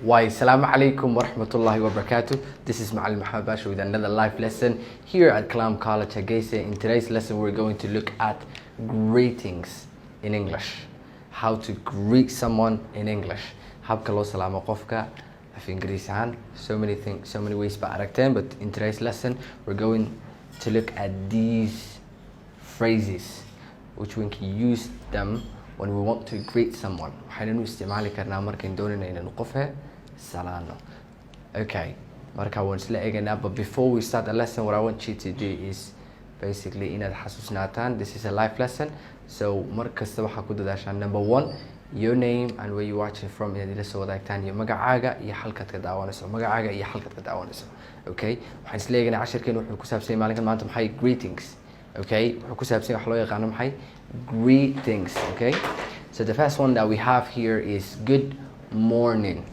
Why, Assalamu alaikum wa rahmatullahi wa barakatuh. This is Macalin Mohamed Bashe with another live lesson here at Kalam College Hargeysa. In today's lesson, we're going to look at greetings in English. How to greet someone in English. Habka loo salaamo qofka af Ingiriis ahaan. So many things, so many ways ba aragteen, but in today's lesson, we're going to look at these phrases, which we can use them when we want to greet someone. waxaynu isticmaali karnaa markaan doonayno inaan qofka salaano. Okay, marka waan isla eegaynaa, but before we start the lesson, what I want you to do is basically inaad xasuusnaataan, this is a live lesson, so mar kasta waxaa ku dadaashaan number 1, your name and where you watching from, inaad ila soo wadaagtaan iyo magacaaga iyo halkaad ka daawanayso, magacaaga iyo halkaad ka daawanayso. Okay, waxaan isla eegaynaa casharkeen wuxuu ku saabsan yahay maalinkan maanta maxay greetings. Okay, wuxuu ku saabsan yahay wax loo yaqaano maxay greetings. Okay, so the first one that we have here is good morning.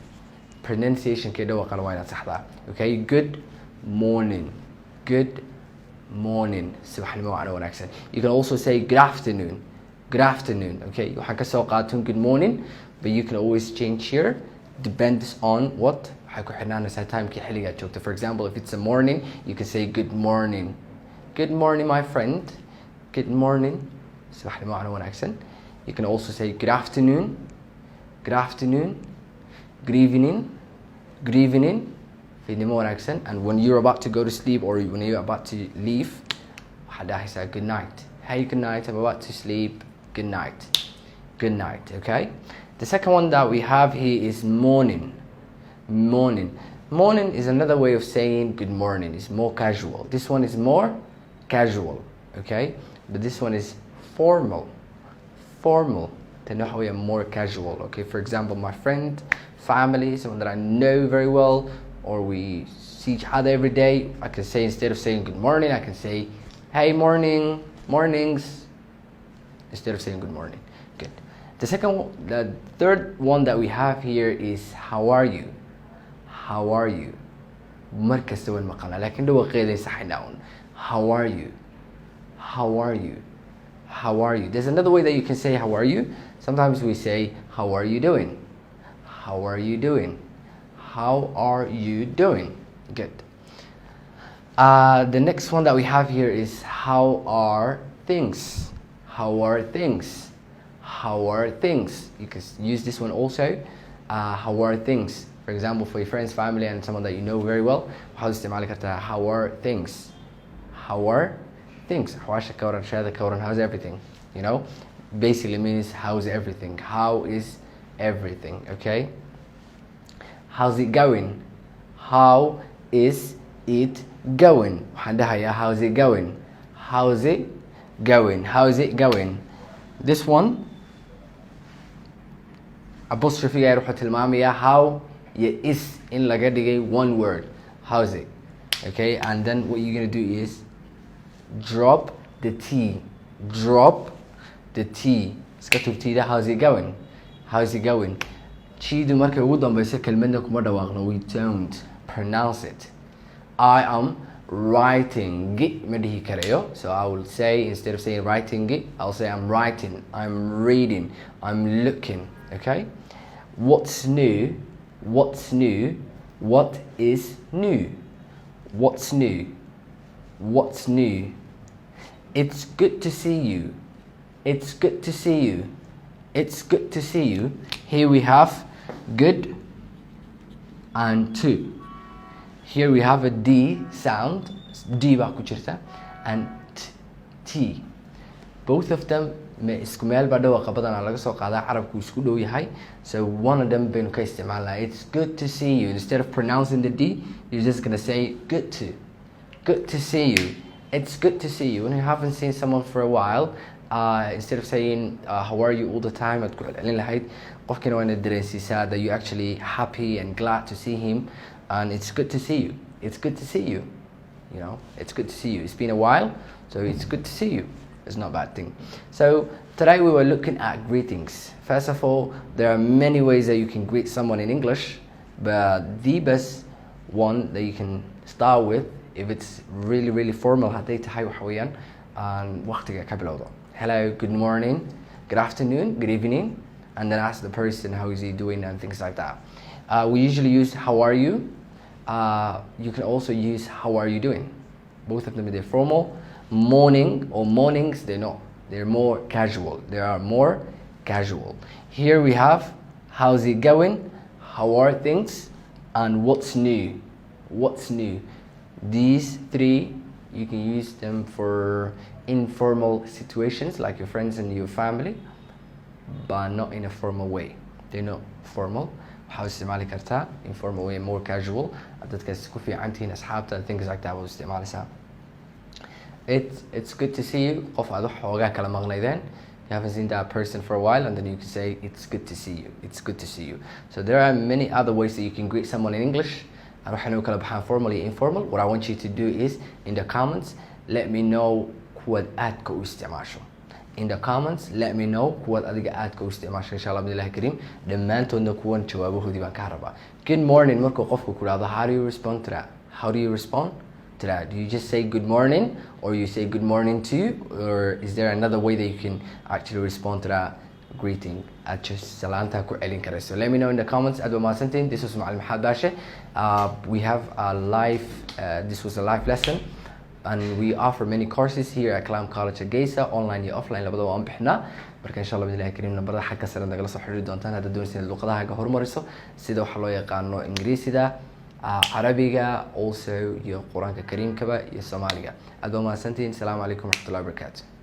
Pronunciation keeda waa qalad waa inaad saxdaa. Okay, good morning, good morning. Subaxnimo waa wanaagsan. You can also say good afternoon, good afternoon. Okay, waxaan ka soo qaatun good morning, but you can always change here, depends on what waxay ku xirnaanaysaa timekii xilliga aad joogto. For example, if it's a morning, you can say good morning, good morning my friend, good morning. Subaxnimo waa wanaagsan. You can also say good afternoon, good afternoon, good evening, good evening. Fiidnimo wanaagsan. And when you're about to go to sleep or when you're about to leave, waxaad dhahaysaa good night. Hey, good night, I'm about to sleep. Good night, good night. Okay, the second one that we have here is morning. Morning, morning is another way of saying good morning. It's more casual. This one is more casual. Okay, but this one is formal. Formal, then we are more casual. Okay, for example, my friend, family, someone that I know very well, or we see each other every day, I can say, instead of saying good morning, I can say hey morning, mornings, instead of saying good morning. Good. The third one that we have here is how are you. How are you. Markasta waan maqalnaa laakiin dhawa qeeday saxinaa. How are you. How are you. How are you. There's another way that you can say how are you. Sometimes we say how are you doing. How are you doing. How are you doing. Good. The next one that we have here is how are things. How are things. How are things. You can use this one also. How are things. For example, for your friends, family, and someone that you know very well, waxaad isticmaali kartaa how are things. How are things. How's everything? You know, basically means how's everything. How is everything? Okay. How's it going? How is it going? How's it going? How's it going? How's it going? This one, apostrophe ay ruuxa tilmaamaya how iyo is in laga dhigay one word. How's it? Okay, and then what you're gonna do is drop the T. Drop the T. Iska turtida how's it going? How's it going? Chiidu markay ugu dambayso kelmadda kuma dhawaaqno, we don't pronounce it. I am writing ma dhihi karayo, so I will say, instead of saying writing, I'll say I'm writing, I'm reading, I'm looking. Okay? What's new? What's new? What is new? What's new? What's new? It's good to see you. It's good to see you. It's good to see you. Here we have good and to. Here we have a D sound, D baa ku jirta, and T. Both of them isku meel baa dhawaqa badanaa laga soo qaadaa, carabku isku dhow yahay, so one of them baynu ka isticmaalnaa. It's good to see you. Instead of pronouncing the D, you're just gonna say good to. Good to see you. It's good to see you. When you haven't seen someone for a while, instead of saying how are you all the time, aad ku celcelin lahayd, qofkina waa inaad dareensiisaa that you're actually happy and glad to see him, and it's good to see you. It's good to see you. You know, it's good to see you. It's been a while, so it's good to see you. It's not a bad thing. So today we were looking at greetings. First of all, there are many ways that you can greet someone in English, but the best one that you can start with, if it's really, really formal, hadday tahay waxa weeyaan aan waqtiga ka bilowdo. Hello, good morning, good afternoon, good evening, and then ask the person how is he doing and things like that. We usually use how are you. You can also use how are you doing. Both of them, they're formal. Morning or mornings, they're more casual. They are more casual. Here we have how's it going, how are things, and what's new. What's new? These three, you can use them for informal situations like your friends and your family, but not in a formal way. They're not formal. waxaa isticmaali kartaa informal way, more casual. dadka isku fiican tihiin asxaabta and things like that waa isticmaalaysaa. It's good to see you. qof aad waxoogaa kala maqnaydeen. You haven't seen that person for a while, and then you can say it's good to see you. It's good to see you. So there are many other ways that you can greet someone in English. And waxaynu kala baxaan formal iyo informal. What I want you to do is in the comments let me know kuwaad aadka u isticmaasho. In the comments let me know kuwaad adiga aadka u isticmaasho insha Allah billahi kariim. dhammaantoodna kuwan jawaabahoodii baan ka rabaa. Good morning markuu qofku ku raado, how do you respond to that? How do you respond to that? Do you just say good morning, or you say good morning to you, or is there another way that you can actually respond to that greeting? Aad just salaanta ku celin karayso. So let me know in the comments. Aad waa mahadsantihiin. This was Macalin Mohamed Bashe. We have a live this was a live lesson, and we offer many courses here at Macalin College Hargeysa, online iyo offline labadaba waan bixinaa. marka insha Allah billahi kariim nambarada xagga sare nagala soo xiriiri doontaan hadda doonaysan luqadaha horumariso sida waxa loo yaqaano Ingiriisiga, Carabiga, also iyo Quraanka Kariimkaba iyo Soomaaliga. aad waa mahadsantihiin. Assalaamu calaykum waraxmatullaahi wabarakaatuh.